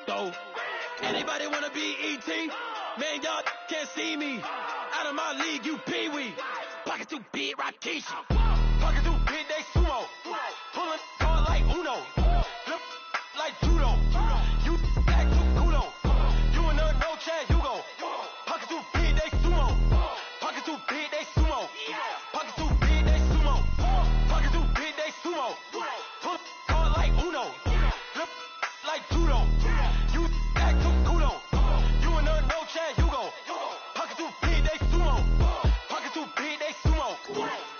though. Anybody wanna be E.T.? Man, y'all can't see me. Out of my league, you pee-wee. Pocket too big, Rakishi. Pocket too big, they sumo. Pulling card like Uno. Flip like judo. You act too kudo. You and her no chance, you go. Pocket too big, they sumo. Pocket too big, they sumo. Pocket too big, they sumo. Pocket too big, they sumo. Pull card like Uno. Flip like judo. You act too kudo. You and her no chance, you go. Pocket too big, they sumo. Pocket too big, they sumo.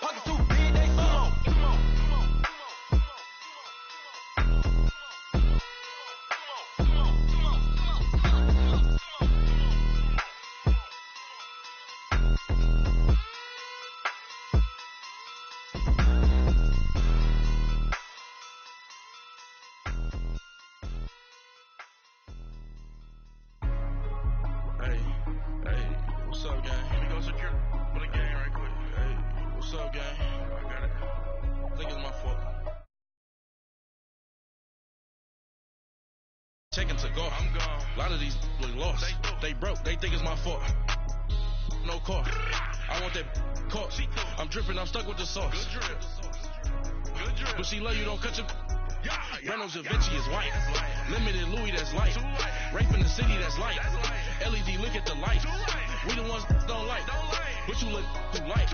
Pocket too big, they sumo. Hey, what's up, gang? Let me go secure for the game right quick. Hey, what's up, gang? I got it. I think it's my fault. Checking to go. I'm gone. A lot of these look lost. They broke. They think it's my fault. No car. I want that car. I'm dripping. I'm stuck with the sauce. Good drip. Good drip. But she love you. Don't cut your. Reynolds Da Vinci is white. Limited Louis, that's light. Rape in the city, that's light. LED, look at the light. We the ones don't like. But you look too light.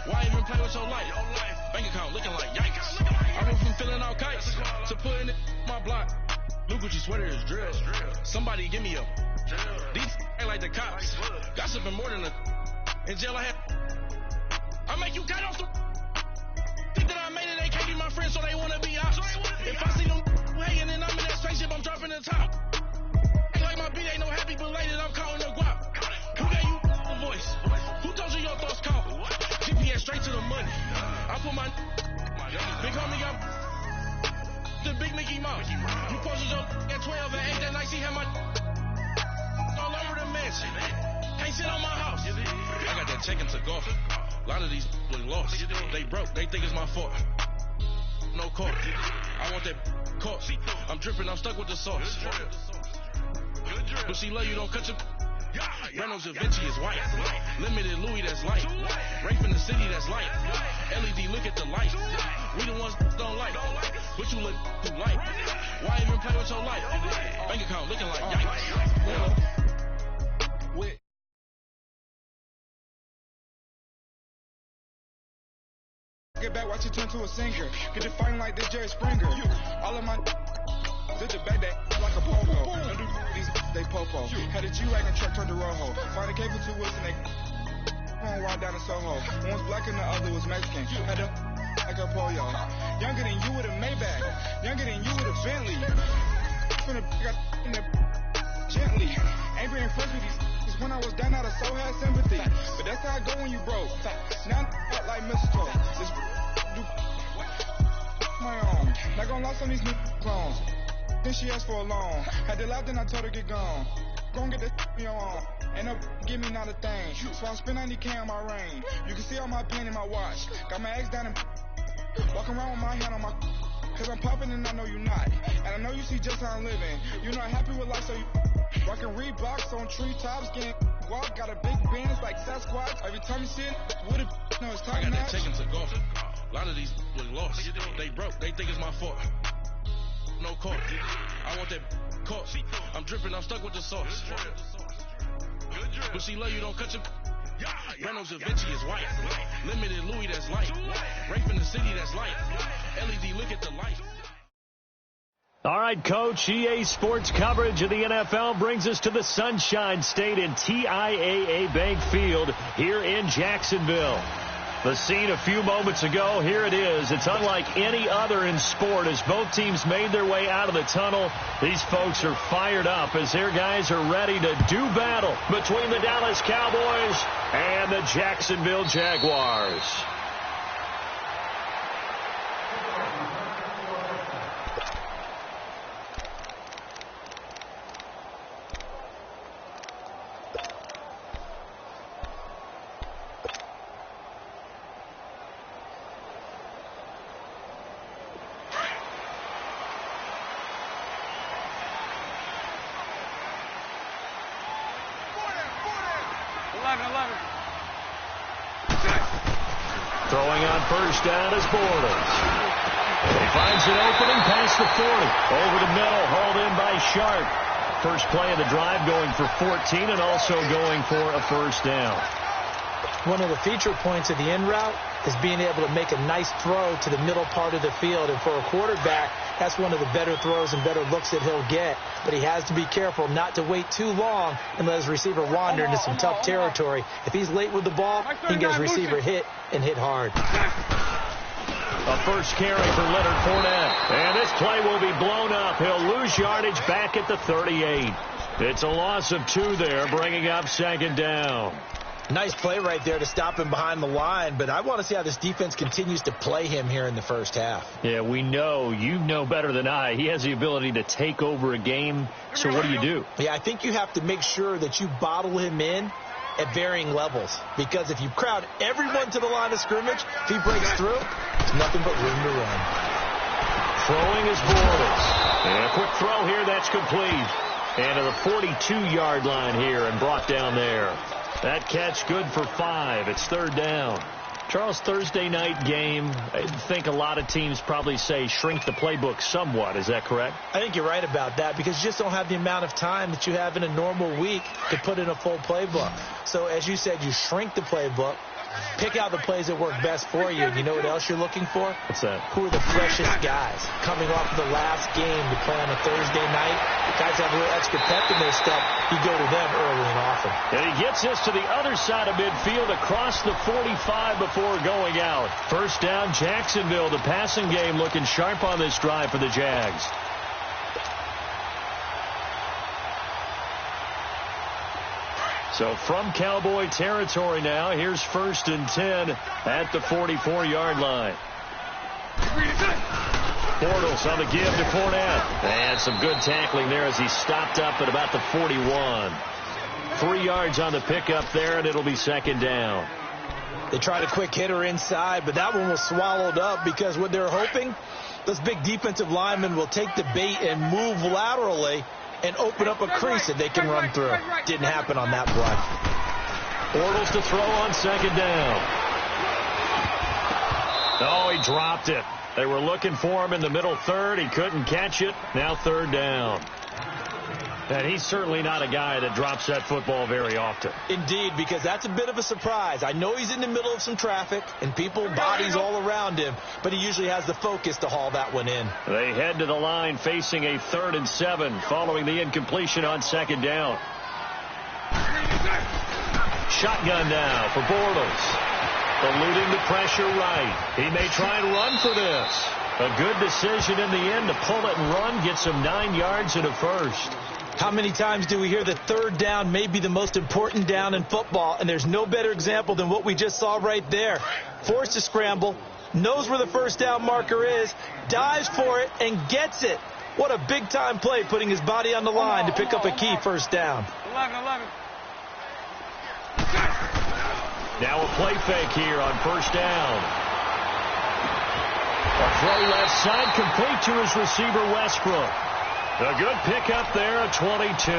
Why even play with your life? Bank account looking like yikes. I went from filling out kites to putting it in my block. New Gucci sweater is drill. Somebody give me a. These ain't like the cops. Gossiping more than a. In jail I had. I make you cut off the. Think that I made it, they can't be my friends, so they wanna be ops. If I see them hanging and I'm in that spaceship, I'm dropping the top. Ain't like my beat ain't no happy belated, I'm calling the guap. Who gave you a voice? Who told you your thoughts count? GPS straight to the money. I put my big homie got the big Mickey Mouse. You posted your at 12 and 8 that night, she had my all over the mansion. Can't sit on my house. I got that checking to go. A lot of these look lost. They broke. They think it's my fault. No car. I want that car. I'm dripping. I'm stuck with the sauce. But she love you. Don't cut your. Reynolds Da Vinci is white. Limited Louis, that's light. Rape in the city, that's light. LED, look at the light. We the ones don't like. But you look too light. Why even play with your life? Bank account looking like yikes. Get back, watch it turn to a singer. Get it fighting like this Jerry Springer. All of my did the back that like a pogo. Don't do these they popo. Had a G-Wagon truck turned to Rojo. Find a cable 2 wheels and they on ride down to Soho. One was black and the other was Mexican. Had a like a pollo. Younger than you with a Maybach. Younger than you with a Bentley. Finna got in the gently. Angry and friends with these. When I was down out of soul had sympathy. But that's how I go when you broke. Now I'm like mistletoe. Just do my own. Not gonna lie, some of these new clones. Then she asked for a loan. Had to laugh, then I told her get gone. Gon' get that me on. Ain't no give me not a thing. So I spend 90K on my ring. You can see all my pain in my watch. Got my ex down and walking around with my hand on my. Cause I'm popping and I know you not. And I know you see just how I'm living. You're not happy with life, so you rockin' Reeboks on treetops, getting guap. Got a big Benz like Sasquatch. Every time you see it, with it, no, it's time. I got that checking to go. A lot of these look lost. They broke. They think it's my fault. No car. I want that car. I'm dripping. I'm stuck with the sauce. But she love you. Don't cut your. Reynolds Da Vinci is white. Limited Louis, that's light. Rape in the city, that's light. LED, look at the light. All right, Coach, EA Sports coverage of the NFL brings us to the Sunshine State in TIAA Bank Field here in Jacksonville. The scene a few moments ago, here it is. It's unlike any other in sport as both teams made their way out of the tunnel. These folks are fired up as their guys are ready to do battle between the Dallas Cowboys and the Jacksonville Jaguars. Throwing on first down is Bortles. He finds an opening past the 40. Over the middle, hauled in by Sharp. First play of the drive, going for 14 and also going for a first down. One of the feature points of the in route is being able to make a nice throw to the middle part of the field. And for a quarterback, that's one of the better throws and better looks that he'll get. But he has to be careful not to wait too long and let his receiver wander into some tough territory. If he's late with the ball, he can get his receiver hit and hit hard. A first carry for Leonard Fournette. And this play will be blown up. He'll lose yardage back at the 38. It's a loss of 2 there, bringing up second down. Nice play right there to stop him behind the line, but I want to see how this defense continues to play him here in the first half. Yeah, we know. You know better than I. He has the ability to take over a game, so what do? Yeah, I think you have to make sure that you bottle him in at varying levels, because if you crowd everyone to the line of scrimmage, if he breaks through, there's nothing but room to run. Throwing is Bortles. And a quick throw here, that's complete. And to the 42-yard line here and brought down there. That catch good for 5. It's third down. Charles, Thursday night game, I think a lot of teams probably say shrink the playbook somewhat. Is that correct? I think you're right about that, because you just don't have the amount of time that you have in a normal week to put in a full playbook. So as you said, you shrink the playbook, pick out the plays that work best for you. You know what else you're looking for? What's that? Who are the freshest guys coming off of the last game to play on a Thursday night? Guys have a little extra pep in their step. You go to them early and often. And he gets this to the other side of midfield across the 45 before going out. First down, Jacksonville. The passing game looking sharp on this drive for the Jags. So from Cowboy territory now, here's first and 10 at the 44-yard line. Bortles on the give to Fournette. And some good tackling there as he stopped up at about the 41. 3 yards on the pickup there, and it'll be second down. They tried a quick hitter inside, but that one was swallowed up because what they're hoping, those big defensive linemen will take the bait and move laterally and open up a crease that they can run through. Didn't happen on that play. Bortles to throw on second down. Oh, he dropped it. They were looking for him in the middle third. He couldn't catch it. Now third down. And he's certainly not a guy that drops that football very often. Indeed, because that's a bit of a surprise. I know he's in the middle of some traffic and people, bodies all around him, but he usually has the focus to haul that one in. They head to the line facing a 3rd and 7 following the incompletion on second down. Shotgun now for Bortles. Eluding the pressure right. He may try and run for this. A good decision in the end to pull it and run. Gets him 9 yards and a first. How many times do we hear that third down may be the most important down in football? And there's no better example than what we just saw right there. Forced to scramble, knows where the first down marker is, dives for it, and gets it. What a big-time play, putting his body on the line to pick up a key first down. 11. Now a play fake here on first down. A throw left side complete to his receiver, Westbrook. A good pickup there at 22.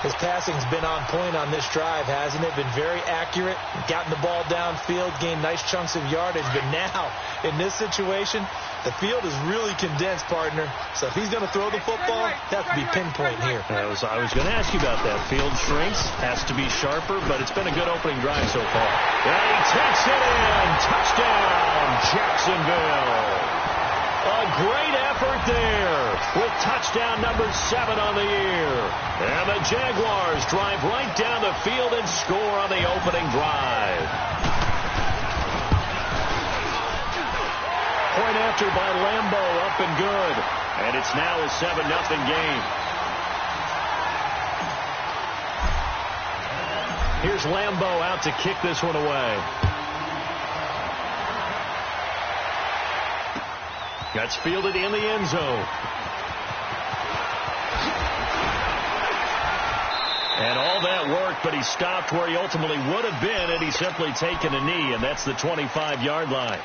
His passing's been on point on this drive, hasn't it? Been very accurate, gotten the ball downfield, gained nice chunks of yardage. But now, in this situation, the field is really condensed, partner. So if he's going to throw the football, that has to be pinpoint here. I was going to ask you about that. Field shrinks, has to be sharper, but it's been a good opening drive so far. And he takes it in. Touchdown, Jacksonville. A great effort there with touchdown number 7 on the year. And the Jaguars drive right down the field and score on the opening drive. Point after by Lambeau, up and good. And it's now a 7-0 game. Here's Lambeau out to kick this one away. That's fielded in the end zone. And all that worked, but he stopped where he ultimately would have been had he simply taken a knee, and that's the 25-yard line.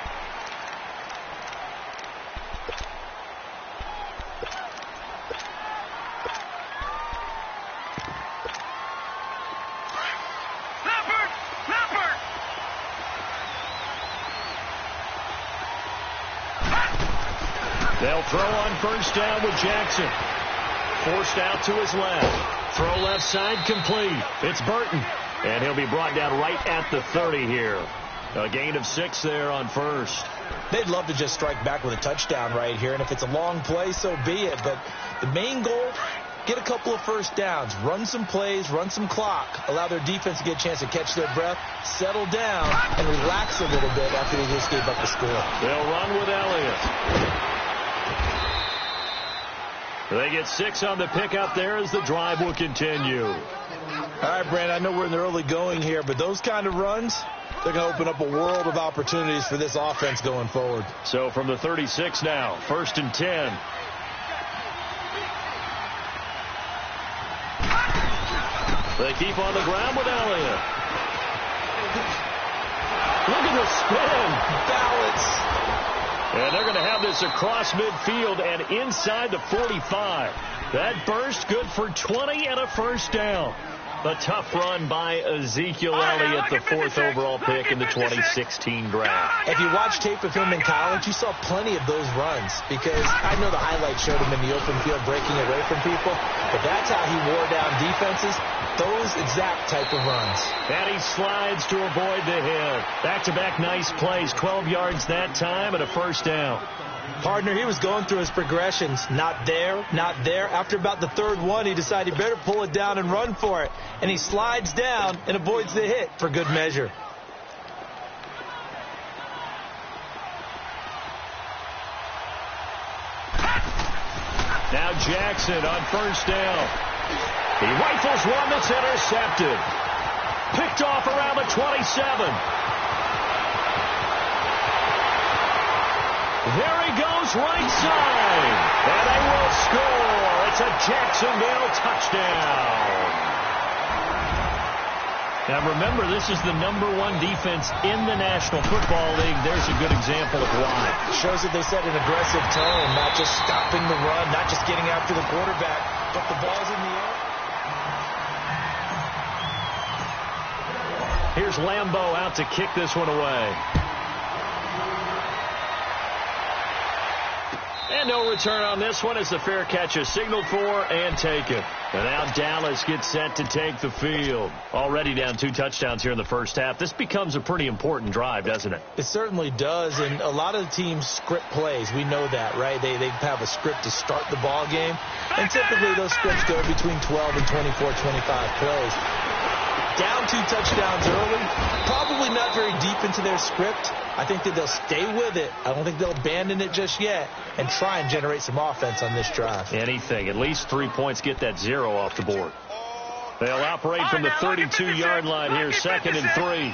They'll throw on first down with Jackson. Forced out to his left. Throw left side complete. It's Burton. And he'll be brought down right at the 30 here. A gain of 6 there on first. They'd love to just strike back with a touchdown right here. And if it's a long play, so be it. But the main goal, get a couple of first downs. Run some plays, run some clock. Allow their defense to get a chance to catch their breath, settle down, and relax a little bit after they just gave up the score. They'll run with Elliott. They get 6 on the pickup there as the drive will continue. All right, Brandon, I know we're in the early going here, but those kind of runs, they're going to open up a world of opportunities for this offense going forward. So from the 36 now, 1st and 10. They keep on the ground with Elliott. Look at the spin. Balance. And they're going to have this across midfield and inside the 45. That burst good for 20 and a first down. A tough run by Ezekiel Elliott, the 4th overall pick in the 2016 draft. If you watch tape of him in college, you saw plenty of those runs because I know the highlights showed him in the open field breaking away from people, but that's how he wore down defenses, those exact type of runs. And he slides to avoid the hit. Back-to-back nice plays, 12 yards that time and a first down. Partner, he was going through his progressions. Not there, not there. After about the 3rd one, he decided he better pull it down and run for it. And he slides down and avoids the hit for good measure. Now Jackson on first down. He rifles one that's intercepted. Picked off around the 27. There he goes, right side. And they will score. It's a Jacksonville touchdown. Now remember, this is the #1 defense in the National Football League. There's a good example of why. Shows that they set an aggressive tone, not just stopping the run, not just getting after the quarterback, but the ball's in the air. Here's Lambeau out to kick this one away. And no return on this one as the fair catch is signaled for and taken. And now Dallas gets set to take the field. Already down 2 touchdowns here in the first half. This becomes a pretty important drive, doesn't it? It certainly does, and a lot of the teams script plays. We know that, right? They have a script to start the ball game, and typically those scripts go between 12 and 24, 25 plays. Down 2 touchdowns early, probably not very deep into their script. I think that they'll stay with it. I don't think they'll abandon it just yet and try and generate some offense on this drive. Anything. At least 3 points, get that 0 off the board. They'll operate from the 32-yard line here, 2nd and 3.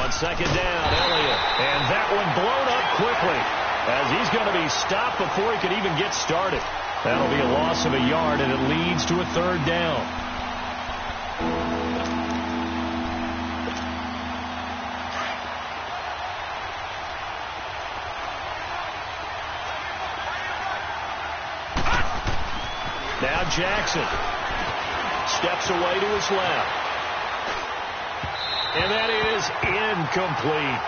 On 2nd down, Elliott. And that one blown up quickly as he's going to be stopped before he could even get started. That'll be a loss of a yard, and it leads to a 3rd down. Now Jackson steps away to his left. And that is incomplete.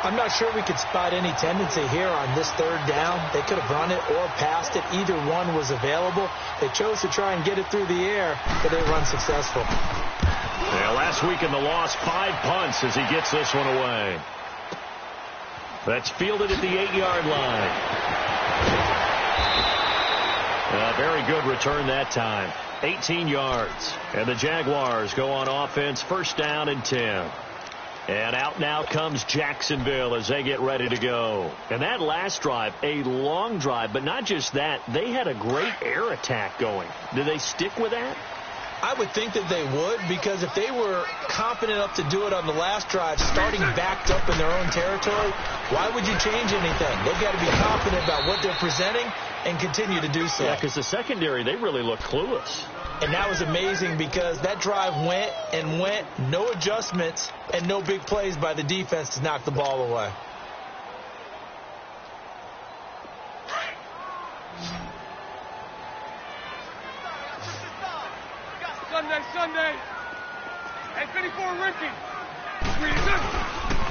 I'm not sure we could spot any tendency here on this 3rd down. They could have run it or passed it. Either one was available. They chose to try and get it through the air, but they run successful. Yeah, last week in the loss, 5 punts as he gets this one away. That's fielded at the 8-yard line. Very good return that time. 18 yards. And the Jaguars go on offense, 1st down and 10. And out now comes Jacksonville as they get ready to go. And that last drive, a long drive, but not just that. They had a great air attack going. Do they stick with that? I would think that they would, because if they were confident enough to do it on the last drive, starting backed up in their own territory, why would you change anything? They've got to be confident about what they're presenting and continue to do so. Yeah, because the secondary, they really look clueless. And that was amazing because that drive went and went, no adjustments, and no big plays by the defense to knock the ball away. Sunday. Hey, 54 Ricky.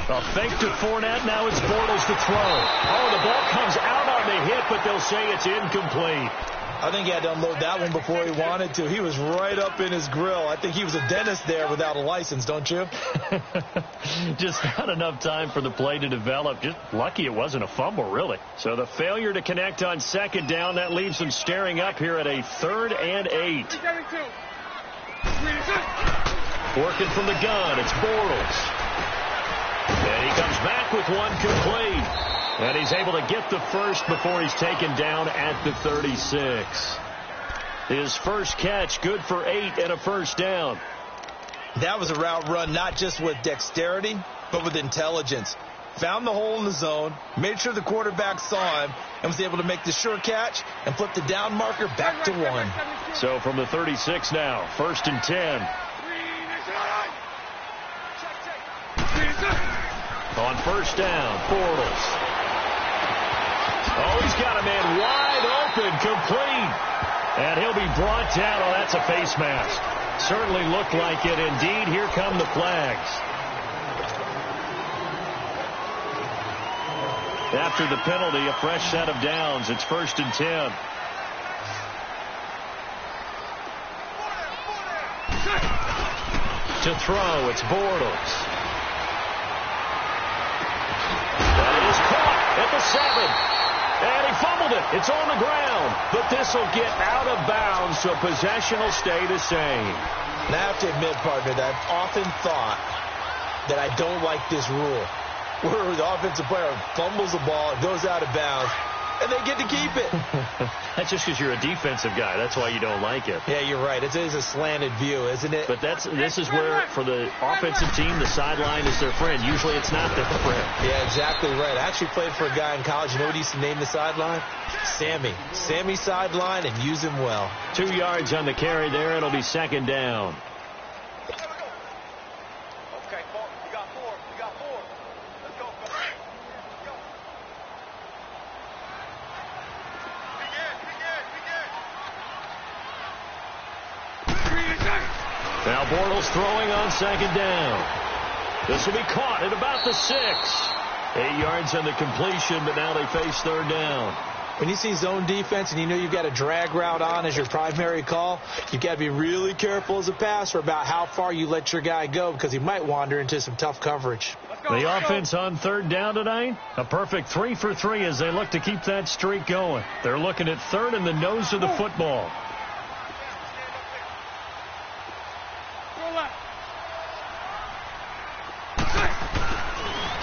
A fake to Fournette. Now it's Bortles to throw. Oh, the ball comes out on the hit, but they'll say it's incomplete. I think he had to unload that one before he wanted to. He was right up in his grill. I think he was a dentist there without a license, don't you? Just not enough time for the play to develop. Just lucky it wasn't a fumble, really. So the failure to connect on second down, that leaves them staring up here at a 3rd and 8. Working from the gun, it's Bortles. And he comes back with one complete. And he's able to get the first before he's taken down at the 36. His first catch, good for 8 and a first down. That was a route run not just with dexterity, but with intelligence. Found the hole in the zone, made sure the quarterback saw him, and was able to make the sure catch and flip the down marker back to 1. So from the 36 now, 1st and 10. On first down, Bortles. Oh, he's got a man wide open, complete. And he'll be brought down. Oh, that's a face mask. Certainly looked like it. Indeed, here come the flags. After the penalty, a fresh set of downs. It's 1st and 10. To throw, it's Bortles. That is caught at the 7. And he fumbled it. It's on the ground. But this will get out of bounds, so possession will stay the same. And I have to admit, partner, that I've often thought that I don't like this rule, where the offensive player fumbles the ball, it goes out of bounds, and they get to keep it. That's just because you're a defensive guy. That's why you don't like it. Yeah, you're right. It is a slanted view, isn't it? But this is where, for the offensive team, the sideline is their friend. Usually it's not their friend. Yeah, exactly right. I actually played for a guy in college. You know what he used to name the sideline? Sammy. Sammy sideline, and use him well. 2 yards on the carry there. It'll be 2nd down. Now Bortles throwing on 2nd down. This will be caught at about the 6. 8 yards on the completion, but now they face 3rd down. When you see zone defense and you know you've got a drag route on as your primary call, you've got to be really careful as a passer about how far you let your guy go, because he might wander into some tough coverage. The offense on 3rd down tonight, a perfect 3 for 3 as they look to keep that streak going. They're looking at 3rd in the nose of the football.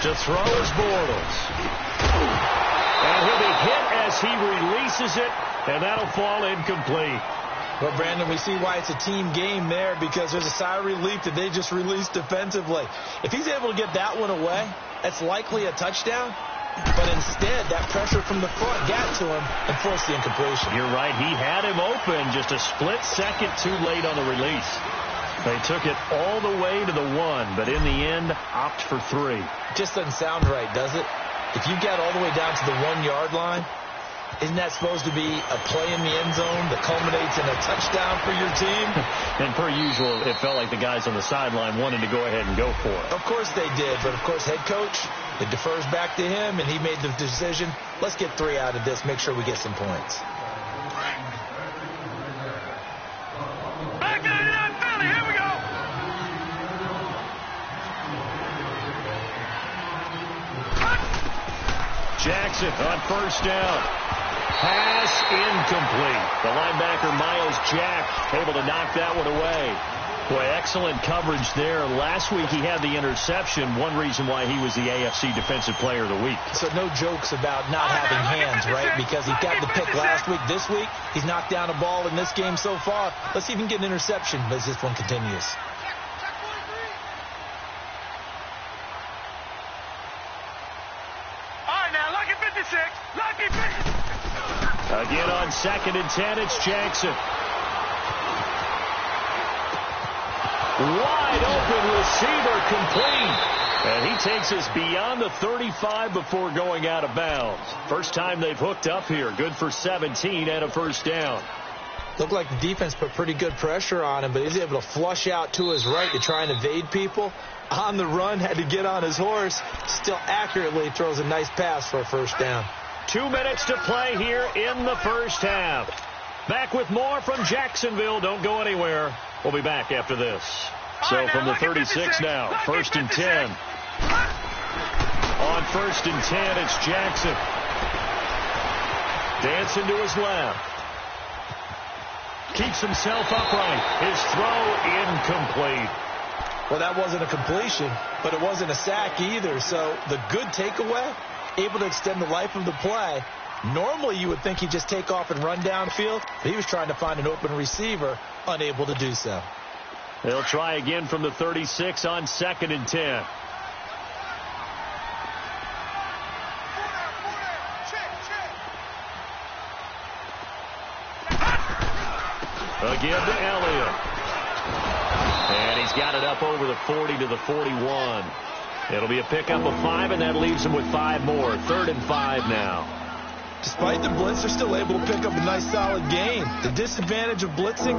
To throw is Bortles. And he'll be hit as he releases it, and that'll fall incomplete. Well, Brandon, we see why it's a team game there, because there's a sigh of relief that they just released defensively. If he's able to get that one away, that's likely a touchdown. But instead, that pressure from the front got to him and forced the incompletion. You're right. He had him open, just a split second too late on the release. They took it all the way to the 1, but in the end, opt for 3. Just doesn't sound right, does it? If you get all the way down to the 1-yard line, isn't that supposed to be a play in the end zone that culminates in a touchdown for your team? And per usual, it felt like the guys on the sideline wanted to go ahead and go for it. Of course they did, but of course head coach, it defers back to him, and he made the decision. Let's get 3 out of this, make sure we get some points. Jackson on 1st down. Pass incomplete. The linebacker, Miles Jack, able to knock that one away. Boy, excellent coverage there. Last week he had the interception. One reason why he was the AFC Defensive Player of the Week. So no jokes about not having hands, right? Because he got the pick last week. This week, he's knocked down a ball in this game so far. Let's see if he can get an interception as this one continues. Again on 2nd and 10, it's Jackson. Wide open receiver, complete. And he takes us beyond the 35 before going out of bounds. First time they've hooked up here. Good for 17 and a first down. Looked like the defense put pretty good pressure on him, but he's able to flush out to his right to try and evade people. On the run, had to get on his horse. Still accurately throws a nice pass for a first down. 2 minutes to play here in the first half. Back with more from Jacksonville. Don't go anywhere. We'll be back after this. So from the 36 now, 1st and 10. On 1st and 10, it's Jackson. Dancing to his left. Keeps himself upright. His throw incomplete. Well, that wasn't a completion, but it wasn't a sack either. So the good takeaway, able to extend the life of the play. Normally you would think he'd just take off and run downfield, but he was trying to find an open receiver, unable to do so. They'll try again from the 36 on 2nd and 10. Again to Elliott. And he's got it up over the 40 to the 41. It'll be a pickup of 5, and that leaves him with 5 more. 3rd and 5 now. Despite the blitz, they're still able to pick up a nice solid gain. The disadvantage of blitzing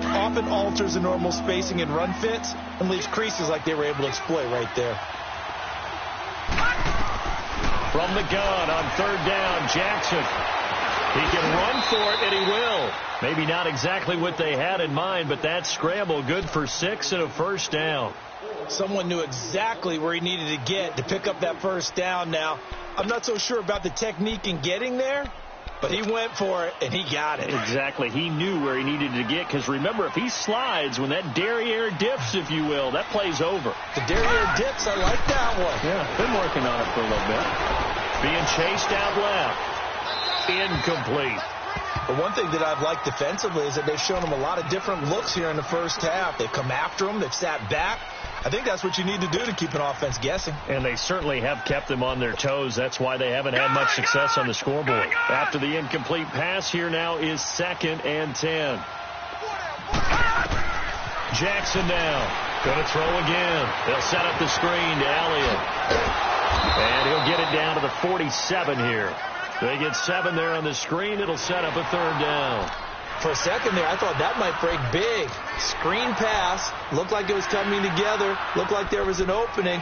often alters the normal spacing and run fits and leaves creases like they were able to exploit right there. From the gun on 3rd down, Jackson. He can run for it, and he will. Maybe not exactly what they had in mind, but that scramble good for 6 and a first down. Someone knew exactly where he needed to get to pick up that first down now. I'm not so sure about the technique in getting there, but he went for it, and he got it. Exactly. He knew where he needed to get, because remember, if he slides, when that derriere dips, if you will, that play's over. The derriere dips, I like that one. Yeah, been working on it for a little bit. Being chased out left. Incomplete. The one thing that I've liked defensively is that they've shown him a lot of different looks here in the first half. They've come after him. They've sat back. I think that's what you need to do to keep an offense guessing. And they certainly have kept them on their toes. That's why they haven't had much success on the scoreboard. After the incomplete pass, here now is 2nd and 10. Jackson now. Going to throw again. They'll set up the screen to Elliott. And he'll get it down to the 47 here. They get 7 there on the screen. It'll set up a 3rd down. For a second there, I thought that might break big. Screen pass. Looked like it was coming together. Looked like there was an opening.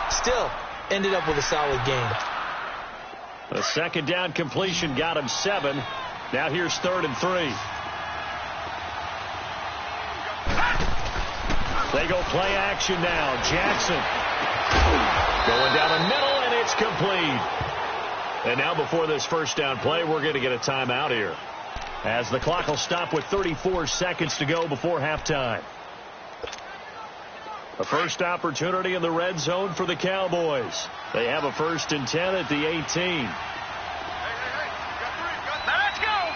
Still, ended up with a solid gain. A 2nd down completion got him 7. Now here's 3rd and 3. They go play action now. Jackson going down the middle, and it's complete. And now before this first down play, we're going to get a timeout here, as the clock will stop with 34 seconds to go before halftime. A first opportunity in the red zone for the Cowboys. They have a 1st and 10 at the 18. Now let's go.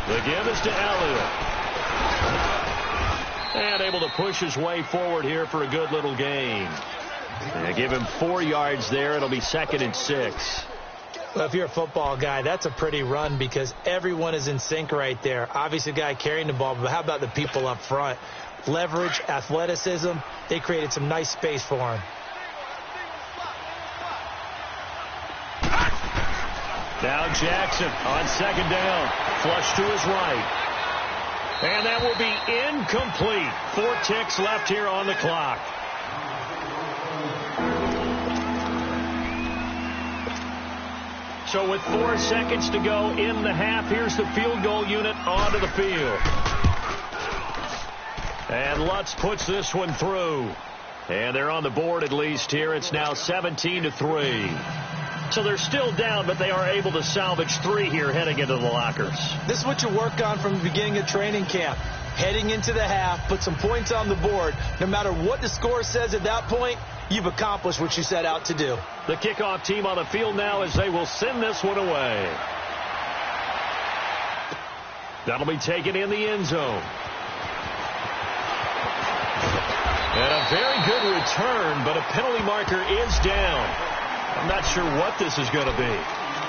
3. The give is to Elliott. And able to push his way forward here for a good little gain. And give him 4 yards there. It'll be 2nd and 6. Well, if you're a football guy, that's a pretty run because everyone is in sync right there. Obviously, the guy carrying the ball, but how about the people up front? Leverage, athleticism, they created some nice space for him. Now Jackson on 2nd down. Flush to his right. And that will be incomplete. 4 ticks left here on the clock. So with 4 seconds to go in the half, here's the field goal unit onto the field. And Lutz puts this one through. And they're on the board at least here. It's now 17-3. So they're still down, but they are able to salvage 3 here heading into the lockers. This is what you work on from the beginning of training camp. Heading into the half, put some points on the board. No matter what the score says at that point, you've accomplished what you set out to do. The kickoff team on the field now as they will send this one away. That'll be taken in the end zone. And a very good return, but a penalty marker is down. I'm not sure what this is going to be.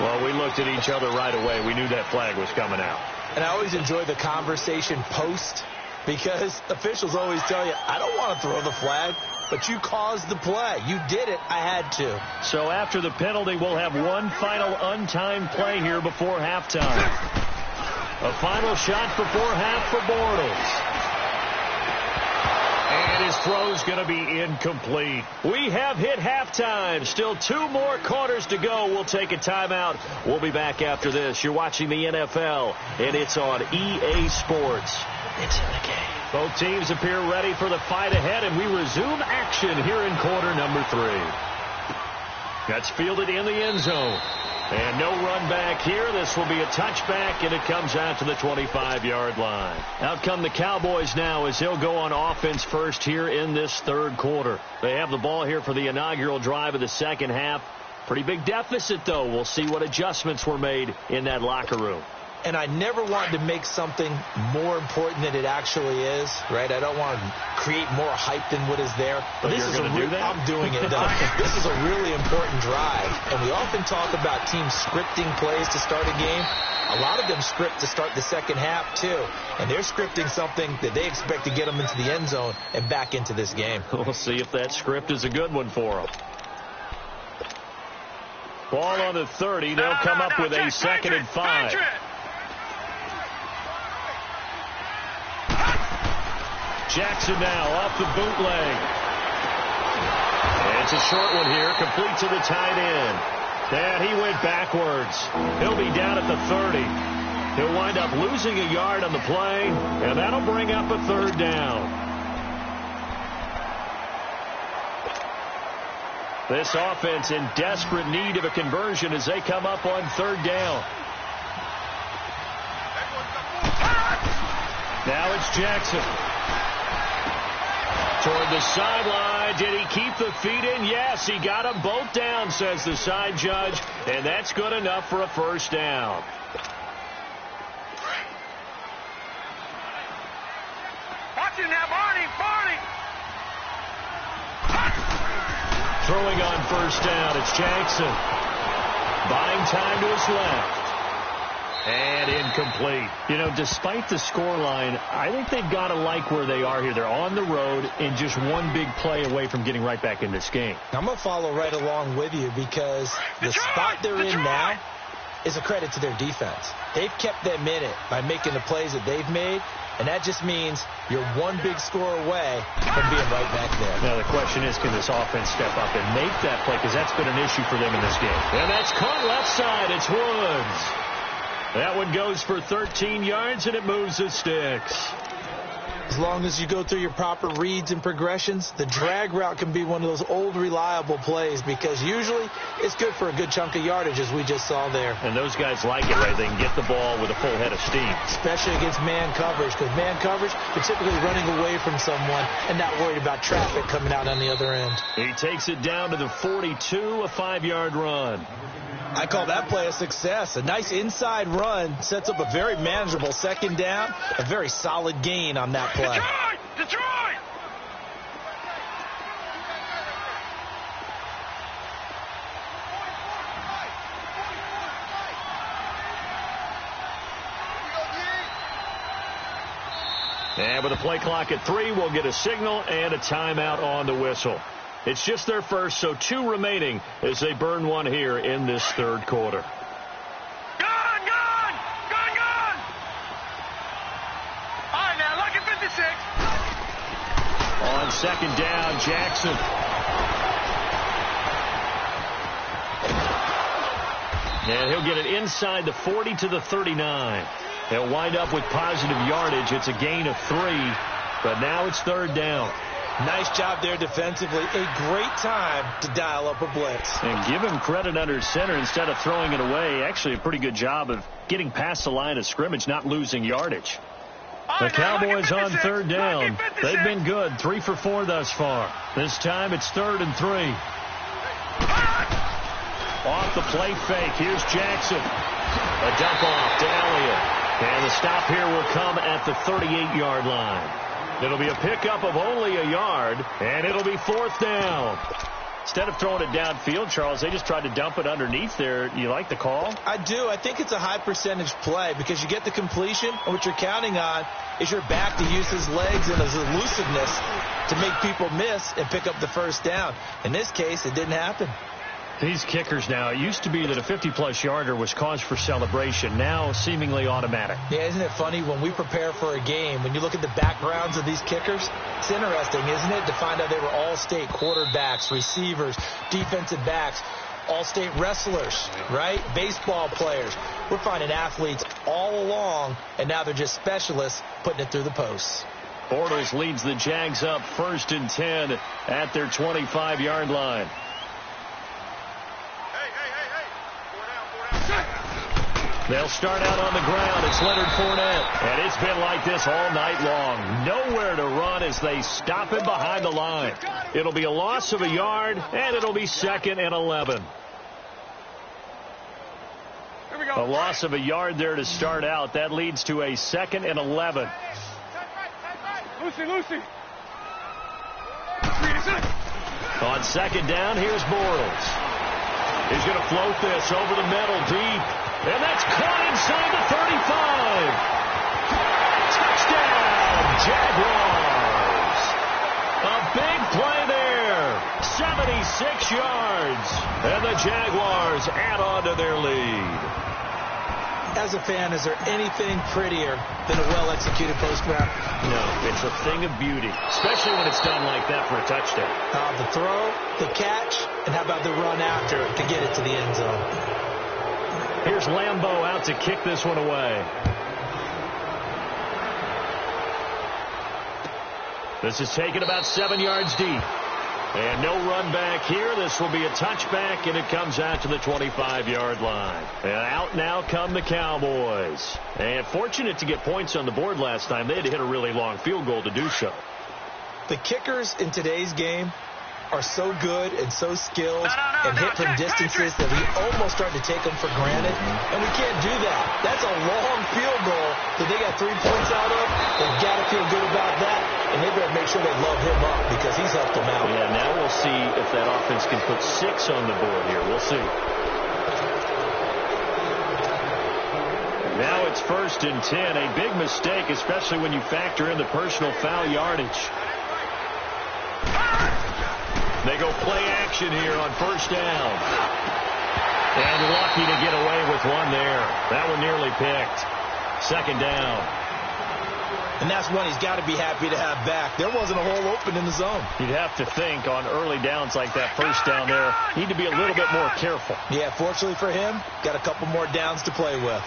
Well, we looked at each other right away. We knew that flag was coming out. And I always enjoy the conversation post because officials always tell you, I don't want to throw the flag, but you caused the play. You did it. I had to. So after the penalty, we'll have one final untimed play here before halftime. A final shot before half for Bortles. And his throw's going to be incomplete. We have hit halftime. Still 2 more quarters to go. We'll take a timeout. We'll be back after this. You're watching the NFL, and it's on EA Sports. It's in the game. Both teams appear ready for the fight ahead, and we resume action here in quarter number 3. That's fielded in the end zone. And no run back here. This will be a touchback, and it comes out to the 25-yard line. Out come the Cowboys now as they'll go on offense first here in this third quarter. They have the ball here for the inaugural drive of the second half. Pretty big deficit, though. We'll see what adjustments were made in that locker room. And I never want to make something more important than it actually is, right? I don't want to create more hype than what is there. But this is do that? I'm doing it, though. This is a really important drive. And we often talk about teams scripting plays to start a game. A lot of them script to start the second half, too. And they're scripting something that they expect to get them into the end zone and back into this game. We'll see if that script is a good one for them. Ball on the 30. They'll come up with a 2nd and 5. Jackson now off the bootleg. It's a short one here, complete to the tight end. And he went backwards. He'll be down at the 30. He'll wind up losing a yard on the play, and that'll bring up a 3rd down. This offense in desperate need of a conversion as they come up on 3rd down. Now it's Jackson. Toward the sideline. Did he keep the feet in? Yes, he got them both down, says the side judge. And that's good enough for a 1st down. Watch it now, Barney. Throwing on 1st down, it's Jackson. Buying time to his left. And incomplete. You know, despite the scoreline, I think they've got to like where they are here. They're on the road and just one big play away from getting right back in this game. I'm going to follow right along with you because the spot they're in now is a credit to their defense. They've kept them in it by making the plays that they've made, and that just means you're one big score away from being right back there. Now, the question is, can this offense step up and make that play? Because that's been an issue for them in this game. And that's caught left side. It's Woods. That one goes for 13 yards, and it moves the sticks. As long as you go through your proper reads and progressions, the drag route can be one of those old reliable plays because usually it's good for a good chunk of yardage, as we just saw there. And those guys like it, right? They can get the ball with a full head of steam. Especially against man coverage, because man coverage, you're typically running away from someone and not worried about traffic coming out on the other end. He takes it down to the 42, a 5-yard run. I call that play a success. A nice inside run sets up a very manageable 2nd down, a very solid gain on that play. Detroit! And with a play clock at 3, we'll get a signal and a timeout on the whistle. It's just their first, so 2 remaining as they burn one here in this 3rd quarter. Gone! All right, now, look at 56. On 2nd down, Jackson. And he'll get it inside the 40 to the 39. They'll wind up with positive yardage. It's a gain of 3, but now it's 3rd down. Nice job there defensively. A great time to dial up a blitz. And give him credit under center instead of throwing it away. Actually, a pretty good job of getting past the line of scrimmage, not losing yardage. The Cowboys on 3rd down. They've been good, 3 for 4 thus far. This time it's 3rd and 3. Off the play fake. Here's Jackson. A dump off to Elliott. And the stop here will come at the 38-yard line. It'll be a pickup of only a yard, and it'll be 4th down. Instead of throwing it downfield, Charles, they just tried to dump it underneath there. You like the call? I do. I think it's a high percentage play because you get the completion, and what you're counting on is your back to use his legs and his elusiveness to make people miss and pick up the 1st down. In this case, it didn't happen. These kickers now, it used to be that a 50-plus yarder was cause for celebration. Now, seemingly automatic. Yeah, isn't it funny when we prepare for a game, when you look at the backgrounds of these kickers, it's interesting, isn't it, to find out they were all-state quarterbacks, receivers, defensive backs, all-state wrestlers, right? Baseball players. We're finding athletes all along, and now they're just specialists putting it through the posts. Bortles leads the Jags up 1st and 10 at their 25-yard line. They'll start out on the ground. It's Leonard Fournette. And it's been like this all night long. Nowhere to run as they stop him behind the line. It'll be a loss of a yard, and it'll be 2nd and 11. A loss of a yard there to start out. That leads to a 2nd and 11. Lucy. On 2nd down, here's Bortles. He's going to float this over the middle deep. And that's caught inside the 35. Touchdown, Jaguars. A big play there. 76 yards. And the Jaguars add on to their lead. As a fan, is there anything prettier than a well-executed post route? No, it's a thing of beauty, especially when it's done like that for a touchdown. The throw, the catch, and how about the run after it to get it to the end zone? Here's Lambeau out to kick this one away. This is taken about 7 yards deep. And no run back here. This will be a touchback, and it comes out to the 25-yard line. And out now come the Cowboys. And fortunate to get points on the board last time. They had to hit a really long field goal to do so. The kickers in today's game are so good and so skilled and hit from distances that we almost start to take them for granted. And we can't do that. That's a long field goal that they got 3 points out of. They've got to feel good about that. And they better make sure they love him up because he's helped them out. Yeah, now we'll see if that offense can put 6 on the board here. We'll see. Now it's 1st and 10. A big mistake, especially when you factor in the personal foul yardage. They go play action here on 1st down. And lucky to get away with one there. That one nearly picked. 2nd down. And that's one he's got to be happy to have back. There wasn't a hole open in the zone. You'd have to think on early downs like that 1st down there, need to be a little bit more careful. Yeah, fortunately for him, got a couple more downs to play with.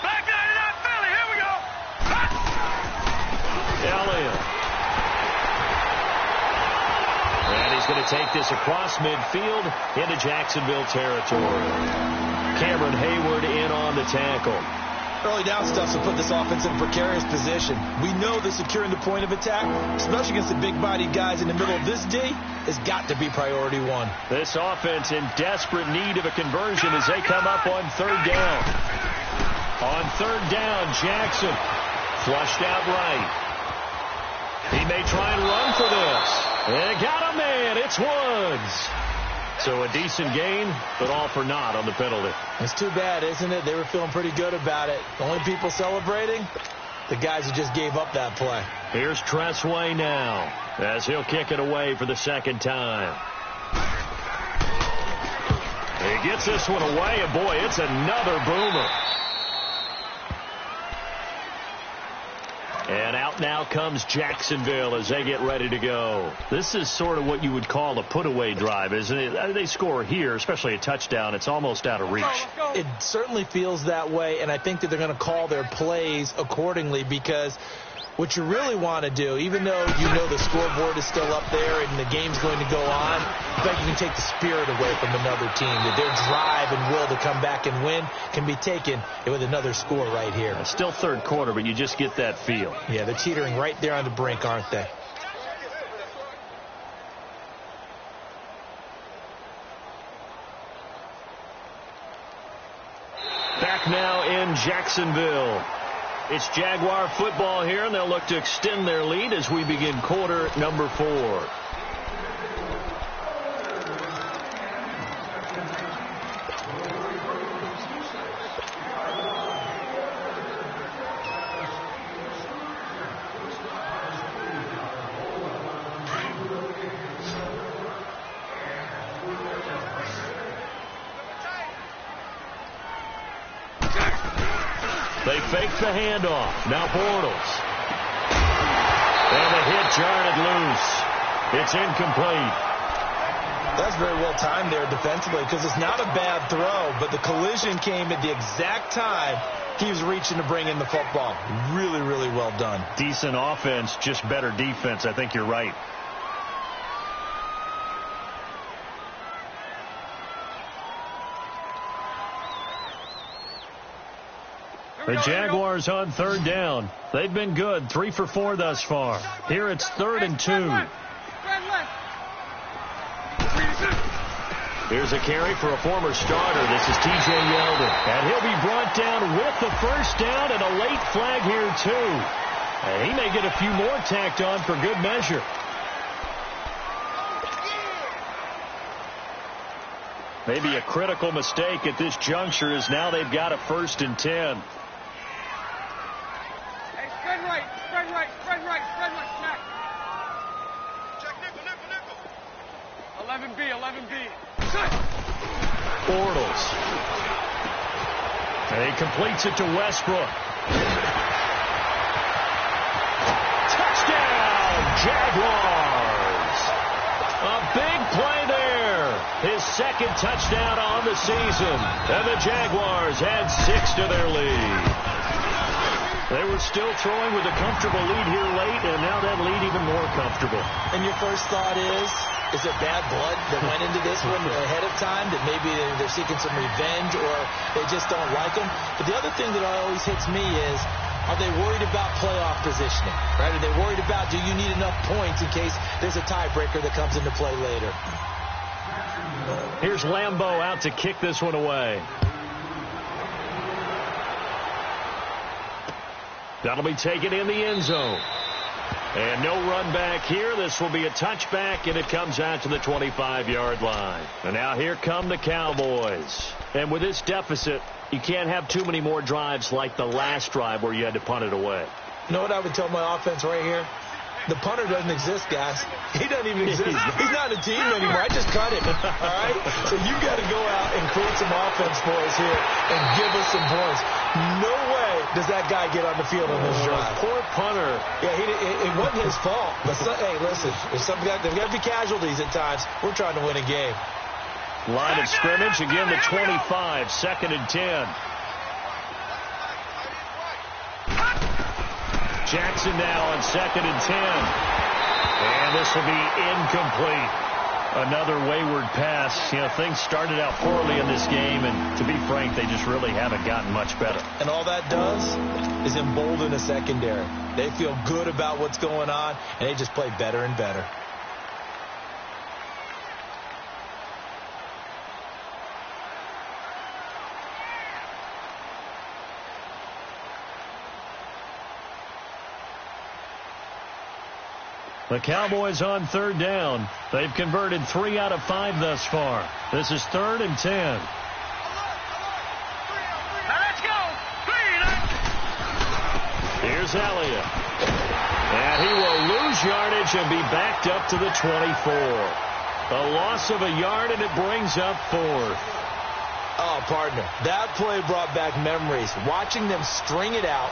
Back down to that Philly. Here we go. Elliott. And he's going to take this across midfield into Jacksonville territory. Cameron Hayward in on the tackle. Early down stuff to put this offense in a precarious position. We know that securing the point of attack, especially against the big-bodied guys in the middle of this D, has got to be priority one. This offense in desperate need of a conversion as they come up on 3rd down. On 3rd down, Jackson flushed out right. He may try and run for this. And got a man. It's Woods. So a decent gain, but all for naught on the penalty. It's too bad, isn't it? They were feeling pretty good about it. The only people celebrating, the guys who just gave up that play. Here's Tressway now as he'll kick it away for the 2nd time. He gets this one away, and boy, it's another boomer. And out now comes Jacksonville as they get ready to go. This is sort of what you would call a put-away drive, isn't it? They score here, especially a touchdown. It's almost out of reach. It certainly feels that way, and I think that they're going to call their plays accordingly because what you really want to do, even though you know the scoreboard is still up there and the game's going to go on, I bet you can take the spirit away from another team, that their drive and will to come back and win can be taken with another score right here. It's still 3rd quarter, but you just get that feel. Yeah, they're teetering right there on the brink, aren't they? Back now in Jacksonville. It's Jaguar football here, and they'll look to extend their lead as we begin quarter number 4. They fake the handoff. Now Bortles. And the hit jarred loose. It's incomplete. That's very well timed there defensively because it's not a bad throw, but the collision came at the exact time he was reaching to bring in the football. Really, really well done. Decent offense, just better defense. I think you're right. The Jaguars on third down. They've been good, 3 for 4 thus far. Here it's 3rd and 2. Here's a carry for a former starter. This is T.J. Yeldon. And he'll be brought down with the first down and a late flag here, too. And he may get a few more tacked on for good measure. Maybe a critical mistake at this juncture is now they've got a 1st and 10. Spread right, snack. Check nickel. 11B. Bortles. And he completes it to Westbrook. Touchdown, Jaguars. A big play there. His 2nd touchdown on the season. And the Jaguars add 6 to their lead. They were still throwing with a comfortable lead here late, and now that lead even more comfortable. And your first thought is it bad blood that went into this one ahead of time, that maybe they're seeking some revenge or they just don't like them? But the other thing that always hits me is, are they worried about playoff positioning? Right? Are they worried about, do you need enough points in case there's a tiebreaker that comes into play later? Here's Lambeau out to kick this one away. That'll be taken in the end zone. And no run back here. This will be a touchback, and it comes out to the 25-yard line. And now here come the Cowboys. And with this deficit, you can't have too many more drives like the last drive where you had to punt it away. You know what I would tell my offense right here? The punter doesn't exist, guys. He doesn't even exist. He's not a team anymore. I just cut him. All right? So you got to go out and create some offense for us here and give us some points. No way does that guy get on the field on this drive. Poor punter. Yeah, it wasn't his fault. But hey, listen, there's got to be casualties at times. We're trying to win a game. Line of scrimmage, again the 25, 2nd and 10. Jackson now on 2nd and 10. And this will be incomplete. Another wayward pass. You know, things started out poorly in this game, and to be frank, they just really haven't gotten much better. And all that does is embolden a secondary. They feel good about what's going on, and they just play better and better. The Cowboys on 3rd down. They've converted 3 out of 5 thus far. This is 3rd and 10. Let's go. Here's Elliott. And he will lose yardage and be backed up to the 24. A loss of a yard, and it brings up 4th. Oh, partner, that play brought back memories. Watching them string it out,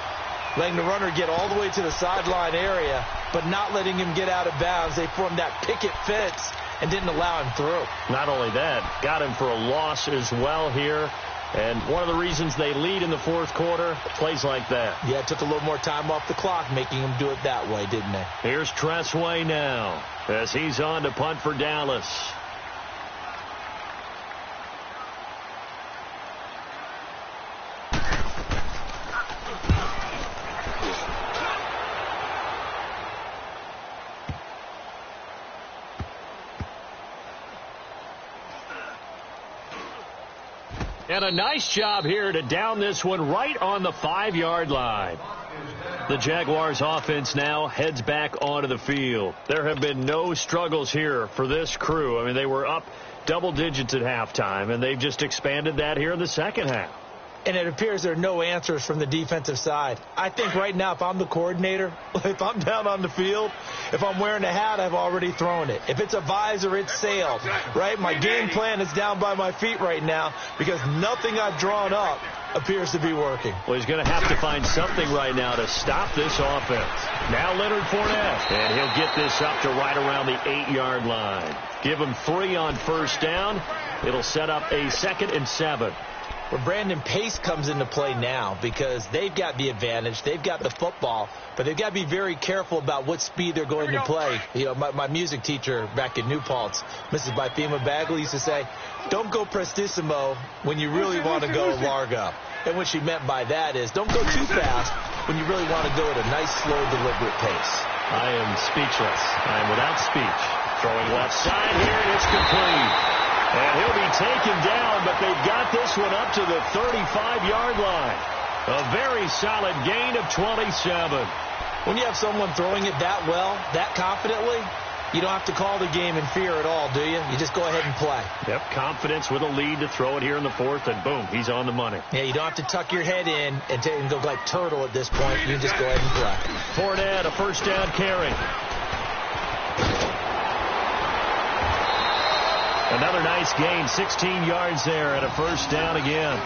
letting the runner get all the way to the sideline area, but not letting him get out of bounds. They formed that picket fence and didn't allow him through. Not only that, got him for a loss as well here. And one of the reasons they lead in the 4th quarter, plays like that. Yeah, it took a little more time off the clock, making him do it that way, didn't they? Here's Tressway now, as he's on to punt for Dallas. And a nice job here to down this one right on the 5-yard line. The Jaguars offense now heads back onto the field. There have been no struggles here for this crew. I mean, they were up double digits at halftime, and they've just expanded that here in the second half. and it appears there are no answers from the defensive side. I think right now, if I'm the coordinator, if I'm down on the field, if I'm wearing a hat, I've already thrown it. If it's a visor, it's sailed, right? My game plan is down by my feet right now because nothing I've drawn up appears to be working. Well, he's going to have to find something right now to stop this offense. Now Leonard Fournette, and he'll get this up to right around the 8-yard line. Give him 3 on first down. It'll set up a 2nd and 7. Well, Brandon, pace comes into play now because they've got the advantage. They've got the football, but they've got to be very careful about what speed they're going to play. You know, my music teacher back in New Paltz, Mrs. Bythema Bagley, used to say, don't go prestissimo when you really want to go largo. And what she meant by that is don't go too fast when you really want to go at a nice, slow, deliberate pace. I am speechless. I am without speech. Throwing left side here, and it's complete. And he'll be taken down, but they've got this one up to the 35-yard line. A very solid gain of 27. When you have someone throwing it that well, that confidently, you don't have to call the game in fear at all, do you? You just go ahead and play. Yep, confidence with a lead to throw it here in the 4th, and boom, he's on the money. Yeah, you don't have to tuck your head in and go like turtle at this point. You just go ahead and play. Fournette, a first down carry. Another nice gain, 16 yards there and a first down again.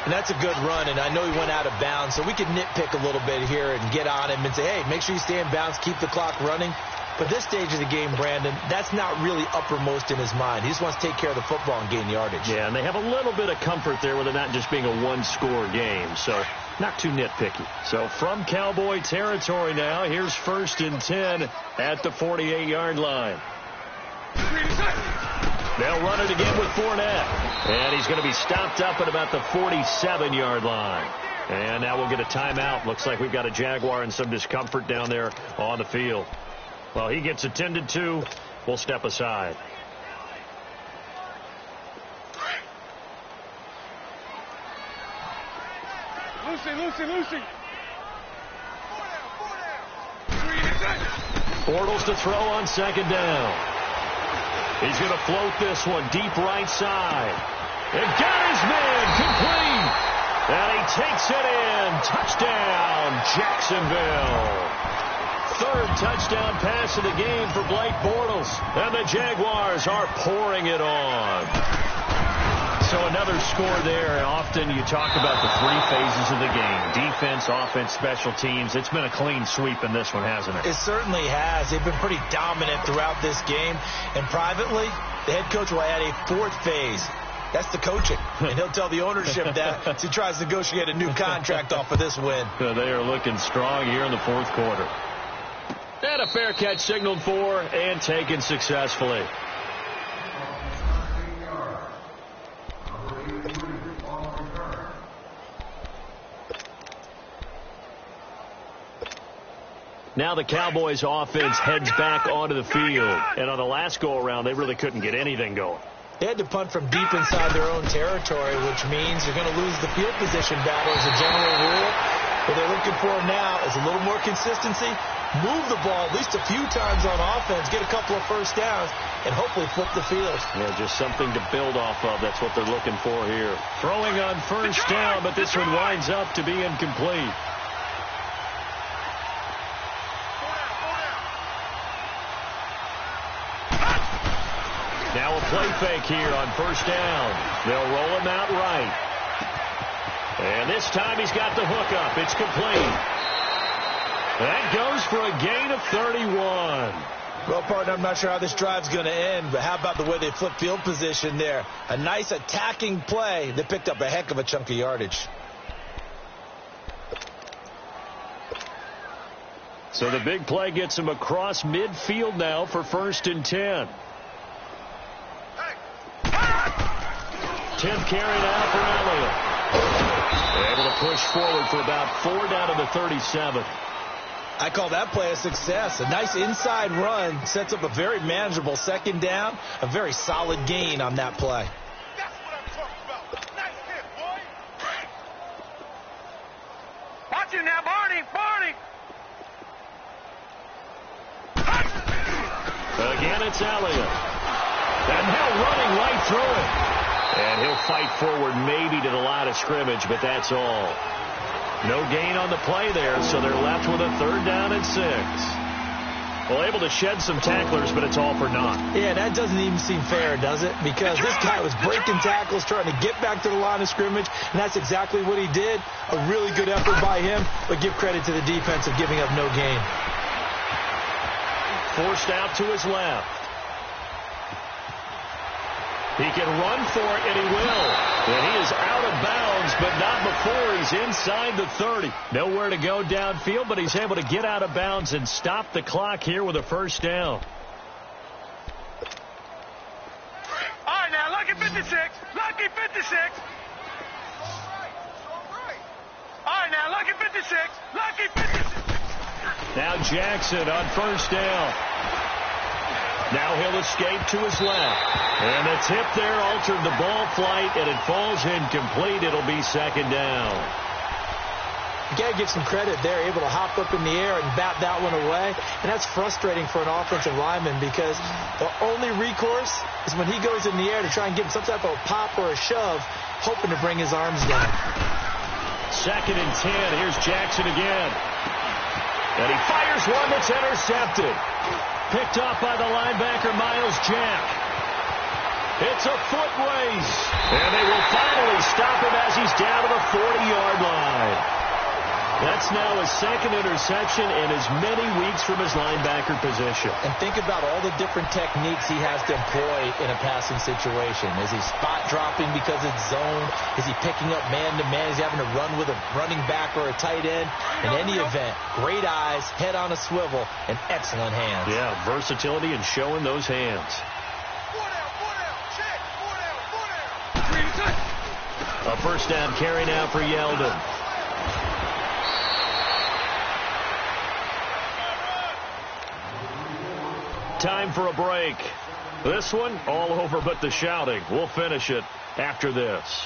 And that's a good run, and I know he went out of bounds, so we can nitpick a little bit here and get on him and say, hey, make sure you stay in bounds, keep the clock running. But this stage of the game, Brandon, that's not really uppermost in his mind. He just wants to take care of the football and gain yardage. Yeah, and they have a little bit of comfort there with it not just being a one-score game, so not too nitpicky. So from Cowboy territory now, here's 1st and 10 at the 48-yard line. They'll run it again with Fournette. And he's going to be stopped up at about the 47-yard line. And now we'll get a timeout. Looks like we've got a Jaguar in some discomfort down there on the field. Well, he gets attended to. We'll step aside. Lucy. Bortles to throw on 2nd down. He's going to float this one deep right side. And got his man complete. And he takes it in. Touchdown, Jacksonville. 3rd touchdown pass of the game for Blake Bortles. And the Jaguars are pouring it on. So another score there. Often you talk about the 3 phases of the game. Defense, offense, special teams. It's been a clean sweep in this one, hasn't it? It certainly has. They've been pretty dominant throughout this game. And privately, the head coach will add a 4th phase. That's the coaching. And he'll tell the ownership that as he tries to negotiate a new contract off of this win. They are looking strong here in the 4th quarter. And a fair catch signaled for and taken successfully. Now the Cowboys offense heads back onto the field. And on the last go-around, they really couldn't get anything going. They had to punt from deep inside their own territory, which means you're going to lose the field position battle as a general rule. What they're looking for now is a little more consistency, move the ball at least a few times on offense, get a couple of first downs, and hopefully flip the field. Yeah, just something to build off of. That's what they're looking for here. Throwing on first down, but this one winds up to be incomplete. Now a play fake here on first down. They'll roll him out right. And this time he's got the hook up. It's complete. That goes for a gain of 31. Well, partner, I'm not sure how this drive's going to end, but how about the way they flip field position there? A nice attacking play. They picked up a heck of a chunk of yardage. So the big play gets him across midfield now for 1st and 10. 10th carry now for Elliott. Able to push forward for about 4 down to the 37. I call that play a success. A nice inside run sets up a very manageable 2nd down. A very solid gain on that play. That's what I'm talking about. Nice hit, boy. Watch him now, Barney. Again, it's Elliott. And now running right through it. And he'll fight forward maybe to the line of scrimmage, but that's all. No gain on the play there, so they're left with a 3rd down and 6. Well, able to shed some tacklers, but it's all for naught. Yeah, that doesn't even seem fair, does it? Because this guy was breaking tackles, trying to get back to the line of scrimmage, and that's exactly what he did. A really good effort by him, but give credit to the defense of giving up no gain. Forced out to his left. He can run for it, and he will. And he is out of bounds, but not before he's inside the 30. Nowhere to go downfield, but he's able to get out of bounds and stop the clock here with a 1st down. All right, now, lucky 56. Lucky 56. All right, now, lucky 56. Lucky 56. Now Jackson on 1st down. Now he'll escape to his left. And the tip there altered the ball flight, and it falls incomplete. It'll be 2nd down. You got to give some credit there, able to hop up in the air and bat that one away. And that's frustrating for an offensive lineman because the only recourse is when he goes in the air to try and give him some type of pop or a shove, hoping to bring his arms down. 2nd and 10. Here's Jackson again. And he fires one that's intercepted. Picked off by the linebacker, Miles Jack. It's a foot race. And they will finally stop him as he's down to the 40-yard line. That's now his 2nd interception in as many weeks from his linebacker position. And think about all the different techniques he has to employ in a passing situation. Is he spot dropping because it's zone? Is he picking up man-to-man? Is he having to run with a running back or a tight end? In any event, great eyes, head on a swivel, and excellent hands. Yeah, versatility and showing those hands. A 1st down carry now for Yeldon. Time for a break. This one, all over but the shouting. We'll finish it after this.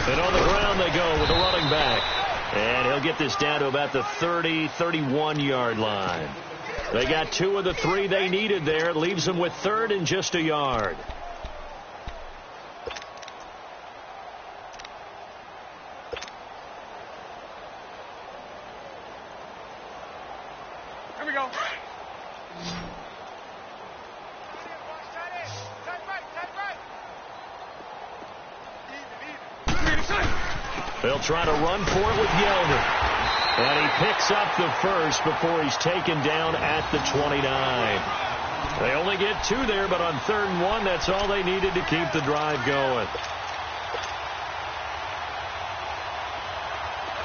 And on the ground they go with the running back. And he'll get this down to about the 30, 31-yard line. They got 2 of the 3 they needed there. It leaves them with 3rd and just a yard. Here we go. They'll try to run for it with Yeldon. And he picks up the 1st before he's taken down at the 29. They only get 2 there, but on 3rd and 1, that's all they needed to keep the drive going. Let's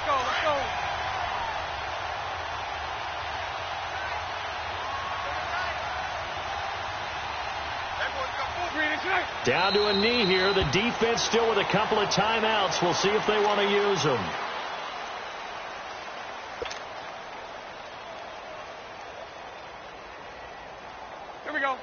go, let's go. Down to a knee here. The defense still with a couple of timeouts. We'll see if they want to use them. Here we go.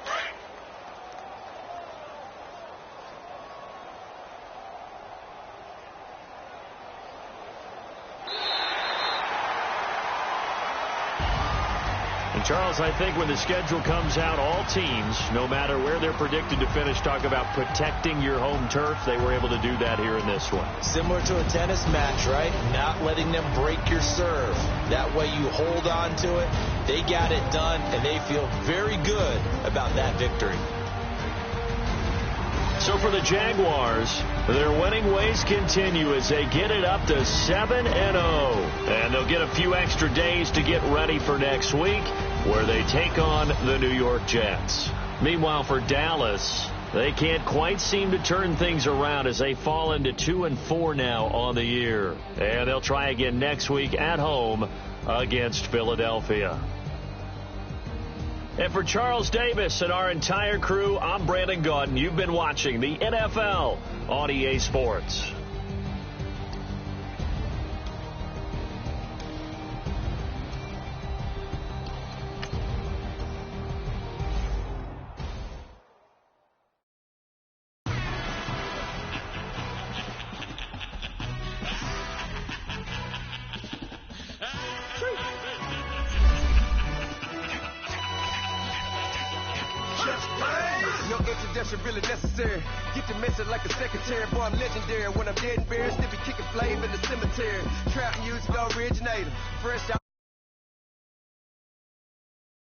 And Charles, I think when the schedule comes out, all teams, no matter where they're predicted to finish, talk about protecting your home turf. They were able to do that here in this one. Similar to a tennis match, right? Not letting them break your serve. That way you hold on to it. They got it done, and they feel very good about that victory. So for the Jaguars, their winning ways continue as they get it up to 7-0. And they'll get a few extra days to get ready for next week, where they take on the New York Jets. Meanwhile, for Dallas, they can't quite seem to turn things around as they fall into 2-4 now on the year. And they'll try again next week at home against Philadelphia. And for Charles Davis and our entire crew, I'm Brandon Gaudin. You've been watching the NFL on EA Sports. really necessary. Get the message like a secretary, boy, I'm legendary. When I'm dead and buried, still be kicking flavor in the cemetery. Trap music originator, fresh out.